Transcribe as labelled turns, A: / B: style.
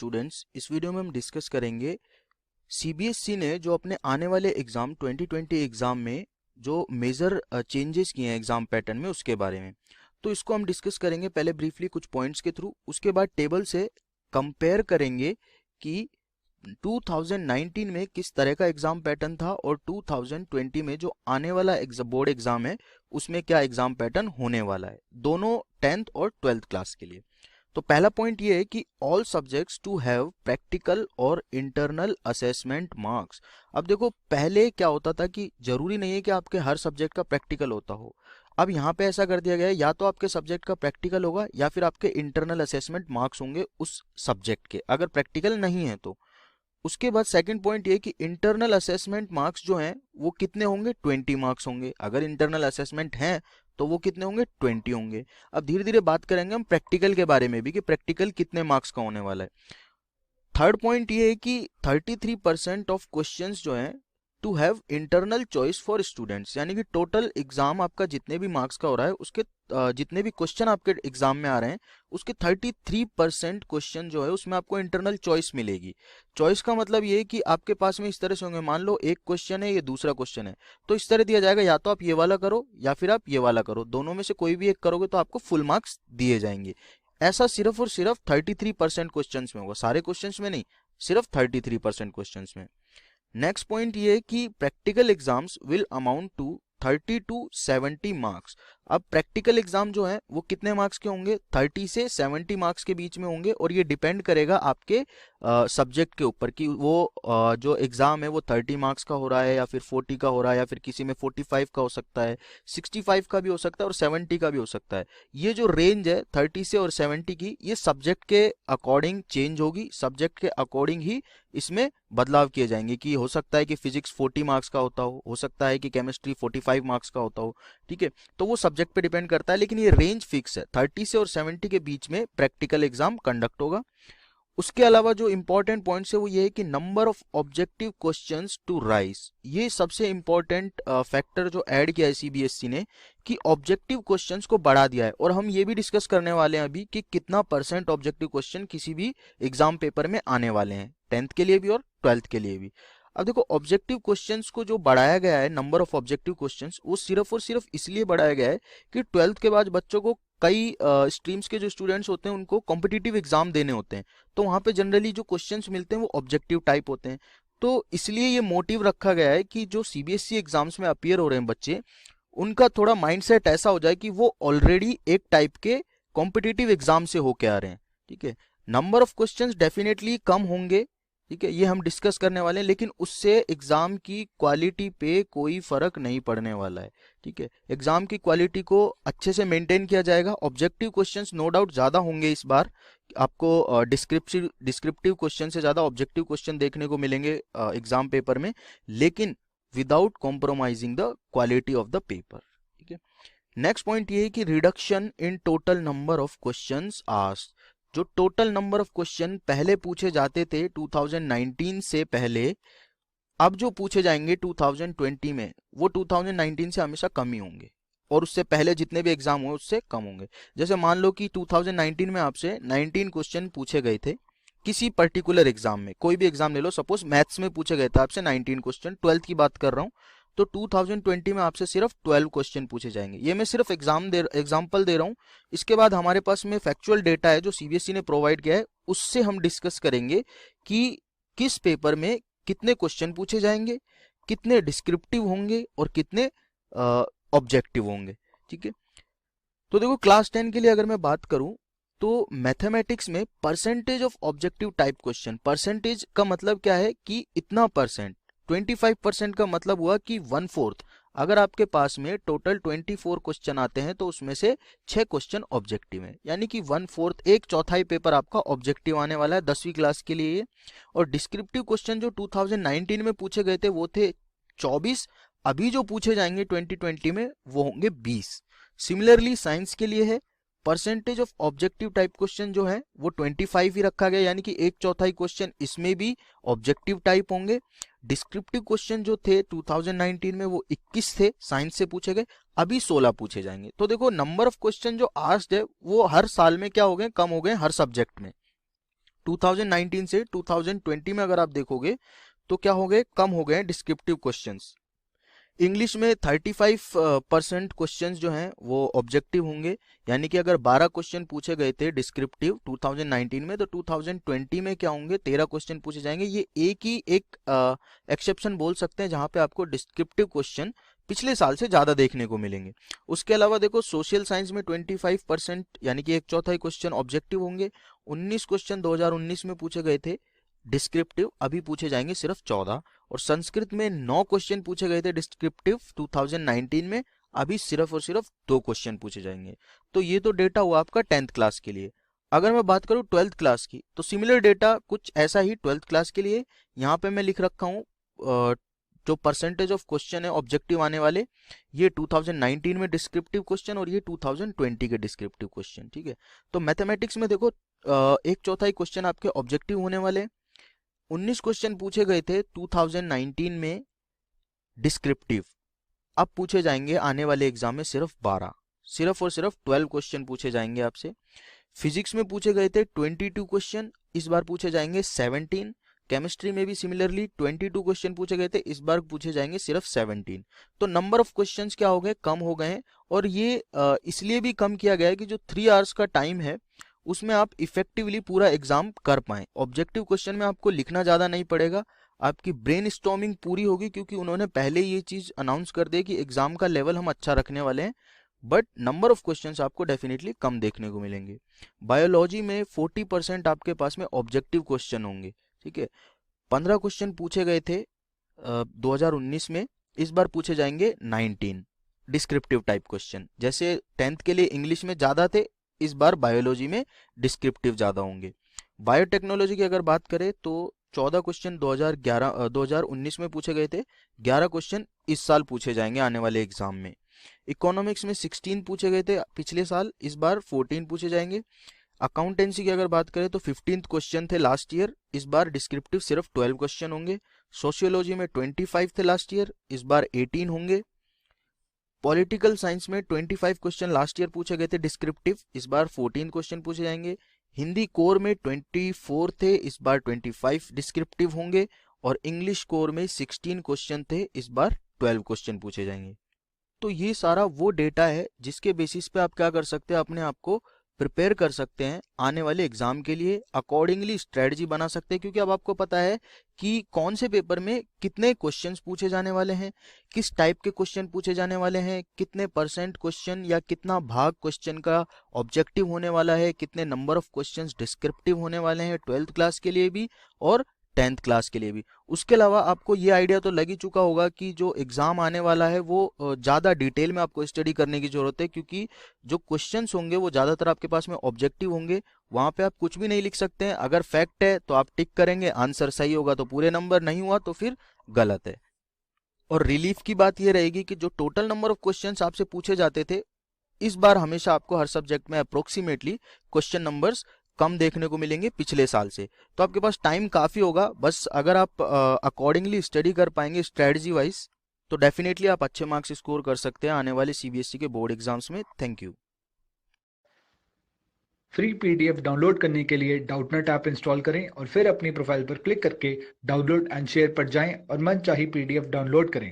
A: Students, इस video में हम डिस्कस करेंगे सीबीएसई ने जो अपने आने वाले एग्जाम 2020 एग्जाम में जो मेजर चेंजेस किए हैं एग्जाम पैटर्न में उसके बारे में। तो इसको हम डिस्कस करेंगे पहले ब्रीफली कुछ पॉइंट्स के थ्रू, उसके बाद टेबल से कंपेयर करेंगे कि 2019 में किस तरह का एग्जाम पैटर्न था और 2020 में जो आने वाला बोर्ड एग्जाम है उसमें क्या एग्जाम पैटर्न होने वाला है, दोनों 10th और 12th क्लास के लिए। तो पहला पॉइंट ये है कि all subjects to have practical और इंटरनल असेसमेंट मार्क्स। अब देखो, पहले क्या होता था कि जरूरी नहीं है कि आपके हर सब्जेक्ट का प्रैक्टिकल होता हो। अब यहाँ पे ऐसा कर दिया गया है, या तो आपके सब्जेक्ट का प्रैक्टिकल होगा या फिर आपके इंटरनल असेसमेंट मार्क्स होंगे उस सब्जेक्ट के, अगर प्रैक्टिकल नहीं है तो। उसके बाद सेकंड पॉइंट ये कि इंटरनल असेसमेंट मार्क्स जो हैं वो कितने होंगे, 20 मार्क्स होंगे। अगर इंटरनल असेसमेंट हैं तो वो कितने होंगे, 20 होंगे। अब धीरे धीरे बात करेंगे हम प्रैक्टिकल के बारे में भी कि प्रैक्टिकल कितने मार्क्स का होने वाला है। थर्ड पॉइंट ये है कि 33% ऑफ क्वेश्चंस जो हैं to have internal choice for students, यानी कि टोटल एग्जाम आपका जितने भी मार्क्स का हो रहा है उसके जितने भी क्वेश्चन आपके एग्जाम में आ रहे हैं उसके 33% क्वेश्चन जो है उसमें आपको इंटरनल चॉइस मिलेगी। चॉइस का मतलब ये है कि आपके पास में इस तरह से होंगे, मान लो एक क्वेश्चन है, ये दूसरा क्वेश्चन है, तो इस तरह दिया जाएगा या तो आप ये वाला करो या फिर आप ये वाला करो, दोनों में से कोई भी एक करोगे तो आपको फुल मार्क्स दिए जाएंगे। ऐसा सिर्फ और सिर्फ 33% क्वेश्चन में होगा, सारे क्वेश्चन में नहीं, सिर्फ 33% क्वेश्चन में। नेक्स्ट पॉइंट ये है कि practical exams will amount to 30 to 70 marks. अब प्रैक्टिकल एग्जाम जो है वो कितने मार्क्स के होंगे, 30 से 70 मार्क्स के बीच में होंगे, और ये डिपेंड करेगा आपके सब्जेक्ट के ऊपर कि वो जो एग्जाम है वो 30 मार्क्स का हो रहा है या फिर 40 का हो रहा है, या फिर किसी में 45 का हो सकता है, 65 का भी हो सकता है और 70 का भी हो सकता है। ये जो रेंज है 30 से और 70 की, ये सब्जेक्ट के अकॉर्डिंग चेंज होगी, सब्जेक्ट के अकॉर्डिंग ही इसमें बदलाव किए जाएंगे कि हो सकता है कि फिजिक्स 40 मार्क्स का होता हो सकता है कि केमिस्ट्री 45 मार्क्स का होता हो, ठीक है। तो वो सब्जेक्ट पे डिपेंड करता है, लेकिन ये रेंज फिक्स है, 30 से और 70 के बीच में प्रैक्टिकल एग्जाम कंडक्ट होगा। उसके अलावा जो इंपॉर्टेंट पॉइंट्स है वो ये है कि number of objective questions to rise, ये सबसे इंपॉर्टेंट फैक्टर जो ऐड किया है सीबीएसई ने कि ऑब्जेक्टिव क्वेश्चंस को बढ़ा दिया है। और हम ये भी डिस्कस करने वाले हैं अभी कि कितना % ऑब्जेक्टिव क्वेश्चन किसी भी एग्जाम पेपर में आने वाले हैं, 10th के लिए भी और 12th के लिए भी। अब देखो, ऑब्जेक्टिव क्वेश्चंस को जो बढ़ाया गया है, नंबर ऑफ ऑब्जेक्टिव क्वेश्चंस, वो सिर्फ और सिर्फ इसलिए बढ़ाया गया है कि 12th के बाद बच्चों को कई स्ट्रीम्स के जो स्टूडेंट्स होते हैं उनको कॉम्पिटिटिव एग्जाम देने होते हैं, तो वहां पे जनरली जो क्वेश्चंस मिलते हैं वो ऑब्जेक्टिव टाइप होते हैं। तो इसलिए ये मोटिव रखा गया है कि जो सीबीएसई एग्जाम्स में अपीयर हो रहे हैं बच्चे, उनका थोड़ा माइंडसेट ऐसा हो जाए कि वो ऑलरेडी एक टाइप के कॉम्पिटिटिव एग्जाम से होके आ रहे हैं, ठीक है। Number of questions definitely come होंगे, ठीक है, ये हम डिस्कस करने वाले हैं, लेकिन उससे एग्जाम की क्वालिटी पे कोई फर्क नहीं पड़ने वाला है, ठीक है। एग्जाम की क्वालिटी को अच्छे से मेंटेन किया जाएगा। ऑब्जेक्टिव क्वेश्चंस नो डाउट ज्यादा होंगे इस बार, आपको डिस्क्रिप्टिव क्वेश्चन से ज्यादा ऑब्जेक्टिव क्वेश्चन देखने को मिलेंगे एग्जाम पेपर में, लेकिन without compromising the quality of the paper, ठीक है। नेक्स्ट पॉइंट ये है कि reduction in total number of questions asked. जो टोटल नंबर ऑफ क्वेश्चन पहले पूछे जाते थे 2019 से पहले, अब जो पूछे जाएंगे 2020 में वो 2019 से हमेशा कम ही होंगे, और उससे पहले जितने भी एग्जाम हुए उससे कम होंगे। जैसे मान लो कि 2019 में आपसे 19 क्वेश्चन पूछे गए थे किसी पर्टिकुलर एग्जाम में, कोई भी एग्जाम ले लो, सपोज मैथ्स में पूछे गए थे आपसे 19 क्वेश्चन, 12th की बात कर रहा हूँ, तो 2020 में आपसे सिर्फ 12 क्वेश्चन पूछे जाएंगे। ये मैं सिर्फ एग्जाम्पल दे रहा हूँ। इसके बाद हमारे पास में फैक्चुअल डेटा है जो सीबीएसई ने प्रोवाइड किया है, उससे हम डिस्कस करेंगे कि किस पेपर में कितने क्वेश्चन पूछे जाएंगे, कितने डिस्क्रिप्टिव होंगे और कितने ऑब्जेक्टिव होंगे, ठीक है। तो देखो, क्लास 10 के लिए अगर मैं बात करूं तो मैथमेटिक्स में percentage of objective type question, percentage का मतलब क्या है कि इतना परसेंट, 25% का मतलब हुआ कि 1/4। अगर आपके पास में टोटल 24 क्वेश्चन आते हैं तो उसमें से 6 क्वेश्चन ऑब्जेक्टिव हैं, यानी कि 1/4, एक चौथाई पेपर आपका ऑब्जेक्टिव आने वाला है 10वीं क्लास के लिए। और डिस्क्रिप्टिव क्वेश्चन जो 2019 में पूछे गए थे वो थे 24, अभी जो पूछे जाएंगे 2020 में वो होंगे 20। सिमिलरली साइंस के लिए है, percentage of objective type question जो है वो 25 ही रखा गया, यानी कि एक चौथाई क्वेश्चन इसमें भी ऑब्जेक्टिव टाइप होंगे। डिस्क्रिप्टिव क्वेश्चन जो थे 2019 में वो 21 थे, साइंस से पूछे गए, अभी 16 पूछे जाएंगे। तो देखो, नंबर ऑफ क्वेश्चन जो आस्क्ड है वो हर साल में क्या हो गए, कम हो गए हर सब्जेक्ट में। 2019 से 2020 में अगर आप देखोगे तो क्या हो गए, कम हो गए डिस्क्रिप्टिव क्वेश्चंस। इंग्लिश में 35% क्वेश्चंस जो हैं वो ऑब्जेक्टिव होंगे, यानी कि अगर 12 क्वेश्चन पूछे गए थे डिस्क्रिप्टिव 2019 में, तो 2020 में क्या होंगे, 13 क्वेश्चन पूछे जाएंगे। ये एक एक्सेप्शन बोल सकते हैं जहां पे आपको डिस्क्रिप्टिव क्वेश्चन पिछले साल से ज्यादा देखने को मिलेंगे। उसके अलावा देखो सोशल साइंस में 25% यानी कि एक चौथाई क्वेश्चन ऑब्जेक्टिव होंगे। 19 क्वेश्चन 2019 में पूछे गए थे डिस्क्रिप्टिव, अभी पूछे जाएंगे सिर्फ 14। और संस्कृत में 9 क्वेश्चन पूछे गए थे डिस्क्रिप्टिव 2019 में, अभी सिर्फ और सिर्फ 2 क्वेश्चन पूछे जाएंगे। तो ये तो डेटा हुआ आपका 10th क्लास के लिए। अगर मैं बात करूं 12th क्लास की, तो सिमिलर डेटा कुछ ऐसा ही 12th क्लास के लिए। यहाँ पे मैं लिख रखा हूँ जो परसेंटेज ऑफ क्वेश्चन है ऑब्जेक्टिव आने वाले, ये 2019 में डिस्क्रिप्टिव क्वेश्चन और ये 2020 के डिस्क्रिप्टिव क्वेश्चन, ठीक है। तो मैथमेटिक्स में देखो एक चौथाई क्वेश्चन आपके ऑब्जेक्टिव होने वाले। 19 क्वेश्चन पूछे गए थे 2019 में डिस्क्रिप्टिव, अब पूछे जाएंगे आने वाले एग्जाम में सिर्फ 12, सिर्फ और सिर्फ 12 क्वेश्चन पूछे जाएंगे आपसे। फिजिक्स में पूछे गए थे 22 क्वेश्चन, इस बार पूछे जाएंगे 17। केमिस्ट्री में भी सिमिलरली 22 क्वेश्चन पूछे गए थे, इस बार पूछे जाएंगे सिर्फ 17। तो नंबर ऑफ क्वेश्चंस क्या हो गए, कम हो गए हैं। और ये इसलिए भी कम किया गया है कि जो 3 आवर्स का टाइम है उसमें आप इफेक्टिवली पूरा एग्जाम कर पाएं। ऑब्जेक्टिव क्वेश्चन में आपको लिखना ज़्यादा नहीं पड़ेगा, आपकी ब्रेन स्टॉर्मिंग पूरी होगी, क्योंकि उन्होंने पहले ये चीज़ अनाउंस कर दी कि एग्जाम का लेवल हम अच्छा रखने वाले हैं। बट नंबर ऑफ क्वेश्चंस आपको डेफिनेटली कम देखने को मिलेंगे। बायोलॉजी में 40% आपके पास में ऑब्जेक्टिव क्वेश्चन होंगे, ठीक है। 15 क्वेश्चन पूछे गए थे 2019 में, इस बार पूछे जाएंगे 19 डिस्क्रिप्टिव टाइप क्वेश्चन। जैसे 10th के लिए इंग्लिश में ज़्यादा थे, इस बार बायोलॉजी में डिस्क्रिप्टिव ज़्यादा होंगे। बायोटेक्नोलॉजी की अगर बात करें तो 14 क्वेश्चन 2019 में पूछे गए थे, 11 क्वेश्चन इस साल पूछे जाएंगे आने वाले एग्जाम में। इकोनॉमिक्स में 16 पूछे गए थे पिछले साल, इस बार 14 पूछे जाएंगे। अकाउंटेंसी की अगर बात करें तो 15 क्वेश्चन थे लास्ट ईयर, इस बार डिस्क्रिप्टिव सिर्फ 12 क्वेश्चन होंगे। सोशियोलॉजी में 25 थे लास्ट ईयर, इस बार 18 होंगे। पॉलिटिकल साइंस में 25 क्वेश्चन लास्ट ईयर पूछे गए थे डिस्क्रिप्टिव, इस बार 14 क्वेश्चन पूछे जाएंगे। हिंदी कोर में 24 थे, इस बार 25 डिस्क्रिप्टिव होंगे। और इंग्लिश कोर में 16 क्वेश्चन थे, इस बार 12 क्वेश्चन पूछे जाएंगे। तो ये सारा वो डेटा है जिसके बेसिस पे आप क्या कर सकते हैं, अपने आप को प्रिपेयर कर सकते हैं आने वाले एग्जाम के लिए, अकॉर्डिंगली स्ट्रेटजी बना सकते हैं। क्योंकि अब आपको पता है कि कौन से पेपर में कितने क्वेश्चंस पूछे जाने वाले हैं, किस टाइप के क्वेश्चन पूछे जाने वाले हैं, कितने परसेंट क्वेश्चन या कितना भाग क्वेश्चन का ऑब्जेक्टिव होने वाला है, कितने नंबर ऑफ क्वेश्चंस डिस्क्रिप्टिव होने वाले हैं 12th क्लास के लिए भी और 10th क्लास के लिए भी। उसके अलावा आपको ये आइडिया तो लग ही चुका होगा कि जो एग्जाम आने वाला है वो ज़्यादा डिटेल में आपको स्टडी करने की जरूरत है, क्योंकि जो क्वेश्चंस होंगे वो ज़्यादातर आपके पास में ऑब्जेक्टिव होंगे। वहाँ पे आप कुछ भी नहीं लिख सकते हैं, अगर फैक्ट है तो आप टिक करेंगे, आंसर सही होगा तो पूरे नंबर, नहीं हुआ तो फिर गलत है। और रिलीफ की बात ये रहेगी कि जो टोटल नंबर ऑफ क्वेश्चंस आपसे पूछे जाते थे, इस बार हमेशा आपको हर सब्जेक्ट में अप्रोक्सीमेटली क्वेश्चन नंबर्स कम देखने को मिलेंगे पिछले साल से। तो आपके पास टाइम काफ़ी होगा, बस अगर आप अकॉर्डिंगली स्टडी कर पाएंगे स्ट्रेटजी वाइज, तो डेफिनेटली आप अच्छे मार्क्स स्कोर कर सकते हैं आने वाले सीबीएसई के बोर्ड एग्जाम्स में। Thank you.
B: Free PDF download करने के लिए डाउटनेट ऐप इंस्टॉल करें और फिर अपनी प्रोफाइल पर क्लिक करके डाउनलोड एंड शेयर पर जाएं और मनचाही पीडीएफ डाउनलोड करें।